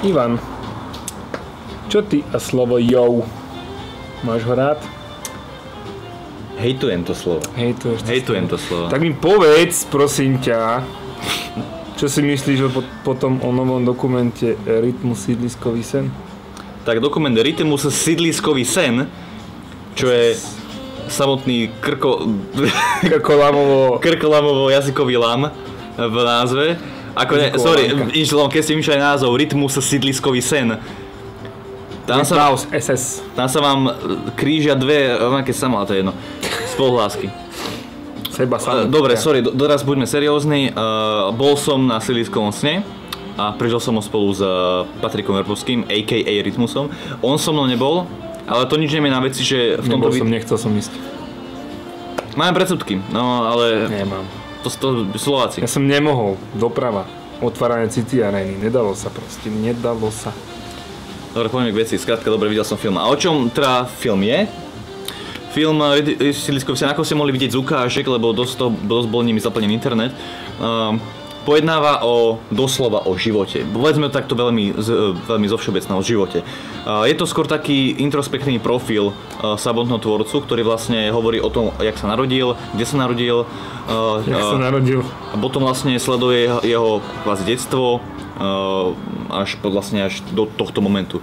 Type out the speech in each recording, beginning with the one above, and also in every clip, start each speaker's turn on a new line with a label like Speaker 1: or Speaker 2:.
Speaker 1: Ivan, čo ty a slovo yo? Máš ho rád?
Speaker 2: Hejtujem to slovo. Hejtujem to slovo.
Speaker 1: Tak mi povedz, prosím ťa, čo si myslíš potom o novom dokumente Rytmus sídliskový sen?
Speaker 2: Tak dokument Rytmus sídliskový sen, čo je samotný krkolamovo jazykový lam v názve. Keď ste myšľali názov Rytmus sídliskový sen, tam sa vám krížia dve rovnaké samá, to je jedno, spoluhlásky. Dobre, doraz buďme seriózni. Bol som na sídliskovom sne a prežil som ho spolu s Patrikom Vrbovským, a.k.a. Rytmusom. On so mnou nebol, ale to nič nemie na veci, že v tomto...
Speaker 1: Nechcel som ísť.
Speaker 2: Mám predsudky, no ale...
Speaker 1: Nemám.
Speaker 2: To Slováci.
Speaker 1: Ja som nemohol, doprava, otváranie City Areny, nedalo sa.
Speaker 2: Dobre, poďme k veci. Skrátka, dobre, videl som film. A o čom teda film je? Film sídliskový sen, ako ste mohli vidieť z ukážek, lebo dosť bol nimi zaplnený internet, pojednáva doslova o živote. Povedzme to takto veľmi zovšeobecné o živote. Je to skôr taký introspektívny profil samotného tvorcu, ktorý vlastne hovorí o tom, jak sa narodil, kde sa narodil. A potom vlastne sleduje jeho kvázi detstvo až do tohto momentu.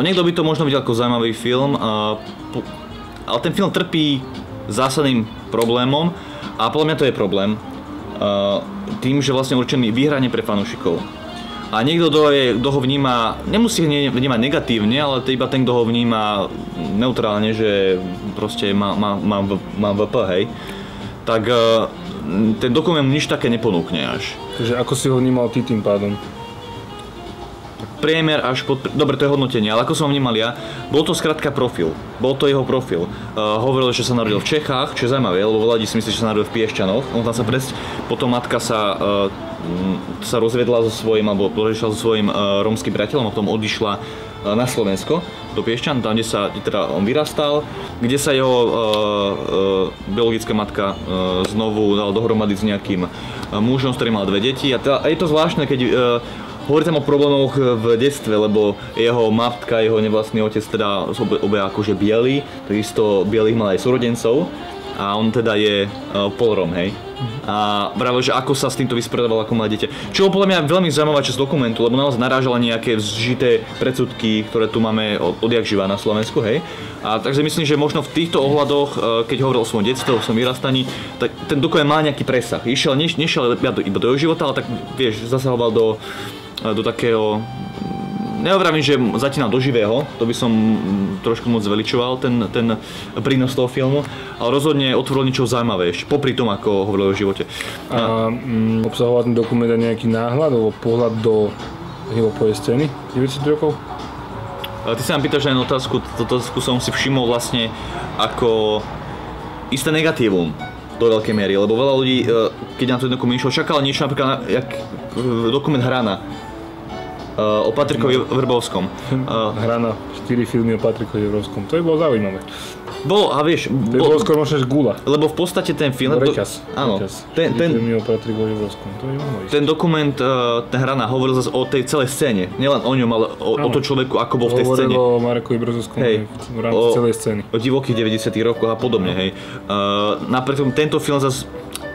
Speaker 2: Niekto by to možno videl ako zaujímavý film, ale ten film trpí zásadným problémom a podľa mňa to je problém. Tým, že vlastne určený výhradne pre fanúšikov. A niekto, kto ho vníma, nemusí ho vnímať negatívne, ale iba ten, kto ho vníma neutrálne, že proste má VP, hej, tak ten dokument nič také neponúkne až.
Speaker 1: Takže ako si ho vnímal ty tým pádom?
Speaker 2: Priemer až dobre, to je hodnotenie, ale ako som ho vnímal ja, bol to skrátka profil. Bol to jeho profil. Hovoril, že sa narodil v Čechách, čo je zaujímavé, lebo veľa ľudí si myslí, že sa narodil v Piešťanoch. On tam sa potom matka sa rozvedla so svojím, alebo rozešla so svojím rómskym priateľom a potom odišla na Slovensko, do Piešťan, tam, kde teda on vyrastal, kde sa jeho biologická matka znovu dala dohromady s nejakým mužom, s ktorým mal 2 deti. A je to zvláštne, keď hovorí tam o problémoch v detstve, lebo jeho matka, jeho nevlastný otec teda obe akože bieli, takisto bielých mal aj súrodencov a on teda je Polrom, hej. A vravel, že ako sa s týmto vysporiadal ako malé dieťa. Čo podľa mňa veľmi zaujímavá časť dokumentu, lebo naozaj narážala nejaké zžité predsudky, ktoré tu máme odjak živa na Slovensku, hej. A takže myslím, že možno v týchto ohľadoch, keď hovoril o svojom detstve, o svojom vyrastaní, tak ten dokument má nejaký presah. Nešiel iba do jeho života, ale tak vieš, zasahoval do takého, nehovorím, že zatínal do živého, to by som trošku moc zveličoval, ten prínos toho filmu, ale rozhodne otvoril niečo zaujímavé ešte, popri tom, ako hovoril o živote.
Speaker 1: A obsahoval ten dokument aj nejaký náhľad, alebo pohľad do hip-hopovej scény 90 rokov?
Speaker 2: Ty sa nám pýtaš aj na otázku, otázku som si všimol vlastne ako isté negatívum do veľkej miery, lebo veľa ľudí, keď na ten dokument išlo, čakalo niečo napríklad jak dokument Hrana o Patrikovi Vrbovskom.
Speaker 1: Hrana, 4 filmy o Patrikovi Vrbovskom, to by bolo zaujímavé.
Speaker 2: A vieš...
Speaker 1: To by bolo skôr možno Gula.
Speaker 2: Lebo v podstate ten film...
Speaker 1: Reťaz.
Speaker 2: Áno.
Speaker 1: 4 filmy o Patrikovi Vrbovskom, to by mohlo ísť.
Speaker 2: Ten dokument, ten Hrana, hovoril zase o tej celej scéne. Nielen o ňom, ale o tom človeku, ako bol v tej scéne.
Speaker 1: Hovoril o Marekovi Brzovskom v rámci celej scény.
Speaker 2: O divokých 90 rokoch a podobne, hej. Napríklad tento film zase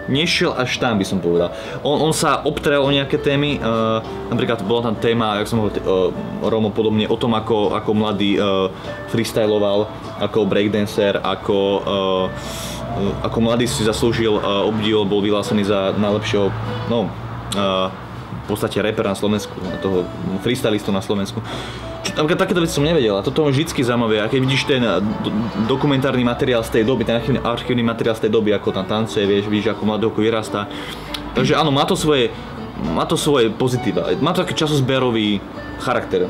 Speaker 2: nešiel až tam, by som povedal. On sa obtrel o nejaké témy, napríklad bola tam téma, jak som hovoril, Rómo podobne, o tom, ako mladý freestyloval, ako breakdancer, ako mladý si zaslúžil obdiv, bol vyhlásený za najlepšieho, v podstate rapper na Slovensku, toho freestylistu na Slovensku. Takéto veci som nevedel a toto je vždycky zaujímavé. A keď vidíš ten dokumentárny materiál z tej doby, ten archívny materiál z tej doby, ako tam tancuje, vidíš ako mladého vyrastá. Takže áno, má to svoje pozitíva. Má to taký časozberový charakter.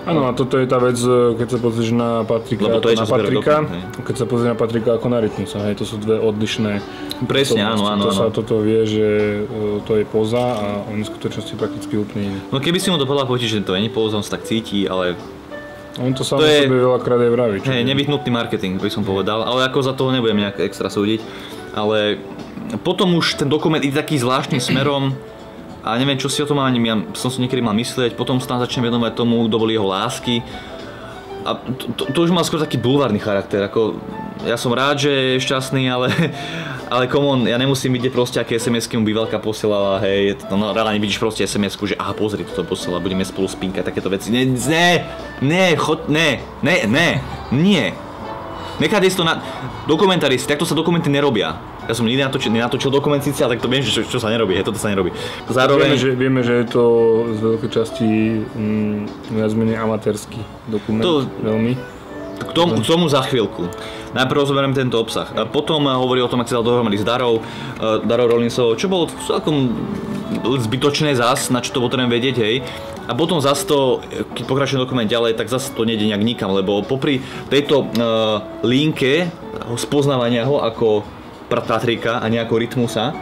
Speaker 1: Áno, a toto je tá vec, keď sa pozrieš na Patrika ako na Patrika, keď sa pozrieš na Patrika ako na Rytmusa, hej, to sú dve odlišné.
Speaker 2: Presne, áno.
Speaker 1: Toto vie, že to je póza a on v skutočnosti prakticky úplne iný.
Speaker 2: No keby si mu to povedal, že to nie je póza, on sa tak cíti, ale...
Speaker 1: On to sám o sebe veľakrát aj vraví.
Speaker 2: Hej, nevyhnutný marketing, by som povedal, ale ako za toho nebudem nejak extra súdiť. Ale potom už ten dokument ide taký zvláštnym smerom, a neviem, čo si o tom ani som si niekedy mal myslieť, potom sa tam začnem venovať tomu, kto boli jeho lásky. A to už má skôr taký bulvárny charakter, ako ja som rád, že je šťastný, ale come on, ja nemusím vidieť proste, aké SMS-ky mu bývalka posielala, hej, no ráda nevidíš proste SMS-ku, že aha, pozri, toto posielala, budeme spolu spínkať, takéto veci, nie, nechať ísť to na dokumentaristi, takto sa dokumenty nerobia. Ja som nikdy nenatočil dokument síce, ale tak to viem, že čo sa nerobí, toto sa nerobí.
Speaker 1: Zároveň vieme, že je to z veľkej časti viac menej amatérsky dokument, veľmi.
Speaker 2: K tomu za chvíľku. Najprv rozoberieme tento obsah. A potom hovorí o tom, ak sa dal dohromady s Darou Rollinsovou, čo bolo celkom zbytočné zas, na čo to potrebujem vedieť, hej. A potom zase to, keď pokračujem dokument ďalej, tak zase to nejde nejak nikam, lebo popri tejto linke spoznávania ho ako Patrika a nejakého Rytmusa,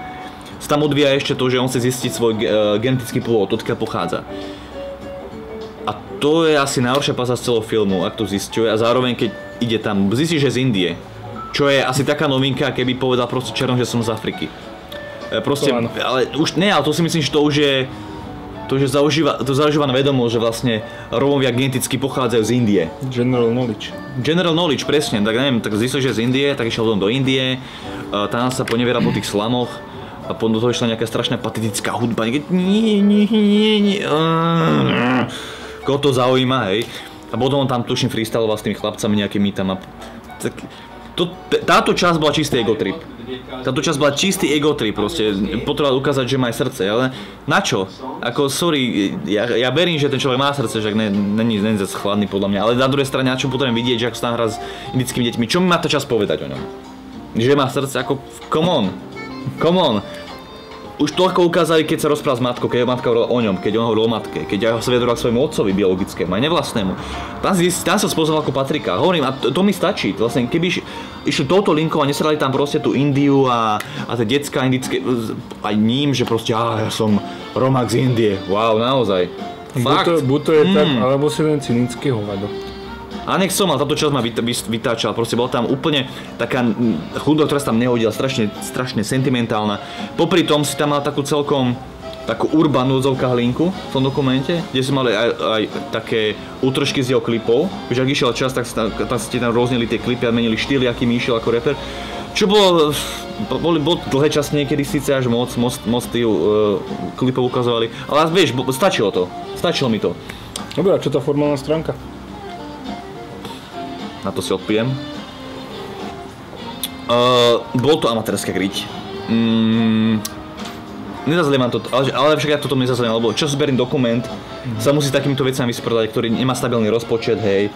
Speaker 2: sa tam odvíja ešte to, že on chce zistiť svoj genetický pôvod, odkiaľ pochádza. A to je asi najhoršia pasá z celého filmu, ak to zisťuje, a zároveň keď ide tam, zistí, že z Indie, čo je asi taká novinka, keby povedal proste černom, že som z Afriky. Proste, ale to si myslím, že to už je zaužívaná vedomosť, že vlastne Rómovia geneticky pochádzajú z Indie.
Speaker 1: General knowledge, presne, tak neviem, tak zistil, že z Indie, tak išiel do Indie, tam sa ponevieral po tých slamoch a potom do toho išla nejaká strašná patetická hudba, koho to zaujíma, hej. A potom on tam tuším freestyloval s tými chlapcami nejakými tam a táto časť bola čistý ego trip. Proste potreboval ukázať, že má aj srdce, ale na čo? Ako sorry, ja verím, že ten človek má srdce, že není zase chladný podľa mňa, ale na druhej strane na čo potrebujem vidieť, že ako sa tam hrá s indickými deťmi, čo mi má to čas povedať o ňom? Že má srdce, ako come on. Už to ako ukázali, keď sa rozprával s matkou, keď matka hovorila o ňom, keď on hovoril o matke, keď sa vyjadroval k svojmu otcovi biologickému, aj nevlastnému. Tam sa spoznal ako Patrika. Hovorím, a to mi stačí. Vlastne, keby išli touto linkou a nesrali tam proste tú Indiu a tie decká indické, aj ním, že proste, ja som Romák z Indie. Wow, naozaj. Fakt. Buď to je tak, alebo si len cynický hovado.
Speaker 2: A nech som mal, táto časť ma vytáčala, proste bola tam úplne taká chudba, ktorá sa tam nehodila, strašne sentimentálna. Popri tom si tam mal takú urbanú odzovka linku v tom dokumente, kde si mali aj také útržky z jeho klipov. Víš, ak išiel čas, tak ste tam roznili tie klipy a menili štýly, akým išiel ako rapper. Čo bolo dlhé časy niekedy síce až moc tých klipov ukazovali, ale vieš, stačilo mi to.
Speaker 1: Dobre, a čo tá formálna stránka?
Speaker 2: Na to si odpijem. Bol to amatérska griť. Nezazlievam to, ale však ja toto nezazlievam, lebo čo zberím dokument, sa musí s takýmito vecami vysporiadať, ktorý nemá stabilný rozpočet, hej.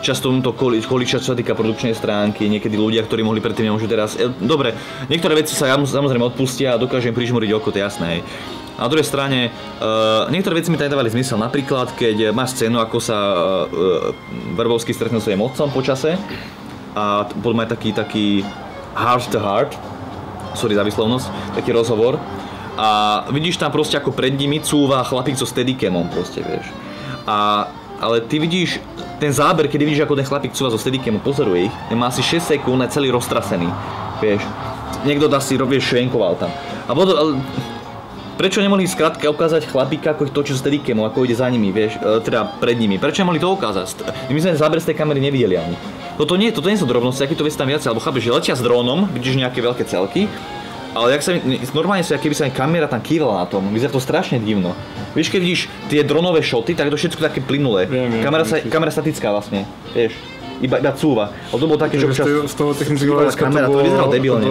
Speaker 2: Často to kolíča, čo sa týka produkčnej stránky, niekedy ľudia, ktorí mohli predtým, nemôžu teraz. Dobre, niektoré veci sa samozrejme odpustia a dokážem prižmúriť oko, to je jasné, hej. A na druhej strane, niektoré veci mi tam nedávali zmysel, napríklad keď máš scénu, ako sa Verbovský stretne s svojím otcom po čase a potom aj taký heart to heart, sorry za výslovnosť, taký rozhovor a vidíš tam proste ako pred nimi cúva chlapík so steadicamom proste, vieš. Ale ty vidíš ten záber, keď vidíš ako ten chlapík cúva so steadicamom, pozoruje ich, má asi 6 sekúnd a celý roztrasený, vieš. Niekto asi švenkoval tam. A potom, prečo nemohli skrátka ukázať chlapíka, ako to, čo s steadicamom, ako ide za nimi, vieš, teda pred nimi. Prečo nemohli to ukázať? My sme záber z tej kamery nevideli ani. Toto nie sú drobnosti, aký to veci tam viac, alebo chápeš, že letia s drónom, vidíš nejaké veľké celky, ale normálne sa, keby sa aj kamera tam kývala na tom, vyzerá to strašne divno. Vieš, keď vidíš tie dronové šoty, tak je to všetko také plynulé. Kamera statická vlastne, vieš, iba cúva. Ale to bolo také, že občas
Speaker 1: z toho technického hľadiska
Speaker 2: to vyzeralo debilne.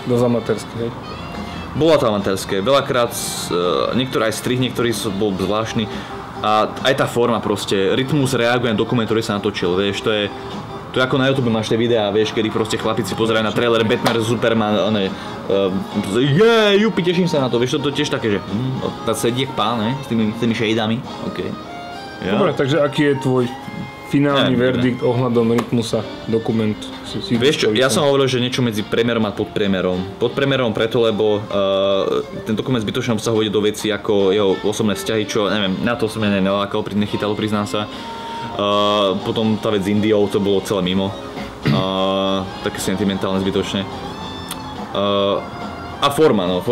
Speaker 1: Dosť amatérske, hej.
Speaker 2: Bolo to amatérske, veľakrát, niektorý aj strih, niektorý bol zvláštny a aj tá forma proste, Rytmus reaguje na dokument, ktorý sa natočil, vieš, to je ako na YouTube máš tie videá, vieš, kedy proste chlapici pozerajú na trailer Batman vs Superman, jupi, teším sa na to, vieš, to tiež také, že tak sedí jak pán, ne, s tými shadami, okej. Ja.
Speaker 1: Dobre, takže aký je tvoj finálny verdikt ohľadom Rytmusa, dokument?
Speaker 2: Vieš čo, ja som hovoril, že niečo medzi priemerom a podpriemerom. Podpriemerom preto, lebo ten dokument zbytočne obsahuje do veci ako jeho osobné vzťahy, čo neviem, na to som nelákal, nechytalo, priznám sa. Potom tá vec s Indiou, to bolo celé mimo. Také sentimentálne zbytočne. A forma,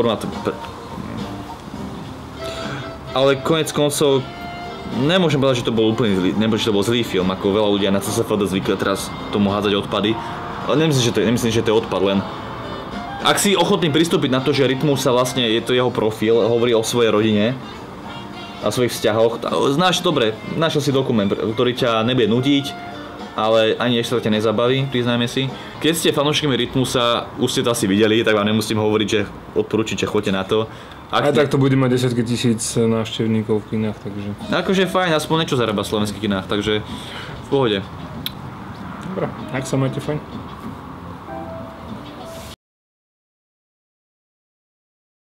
Speaker 2: ale konec koncov nemôžem povedať, že to bol úplne zlý, nebo že to bol zlý film, ako veľa ľudia na CSFD zvykli teraz tomu hádzať odpady. Ale nemyslím, že to je odpad, len ak si ochotný pristúpiť na to, že Rytmus sa vlastne, je to jeho profil, hovorí o svojej rodine a svojich vzťahoch, dobre, našiel si dokument, ktorý ťa nebude nudiť, ale ani ešte sa ťa nezabaví, priznajme si. Keď ste fanúšikmi Rytmusa, už ste to asi videli, tak vám nemusím hovoriť, že odporúčiť, že choďte na to.
Speaker 3: Aj tak to bude mať 10 000 návštevníkov v kinách, takže...
Speaker 2: Akože fajn, aspoň niečo zarába v slovenských kinách, takže v pohode.
Speaker 3: Dobre, ak sa máte fajn.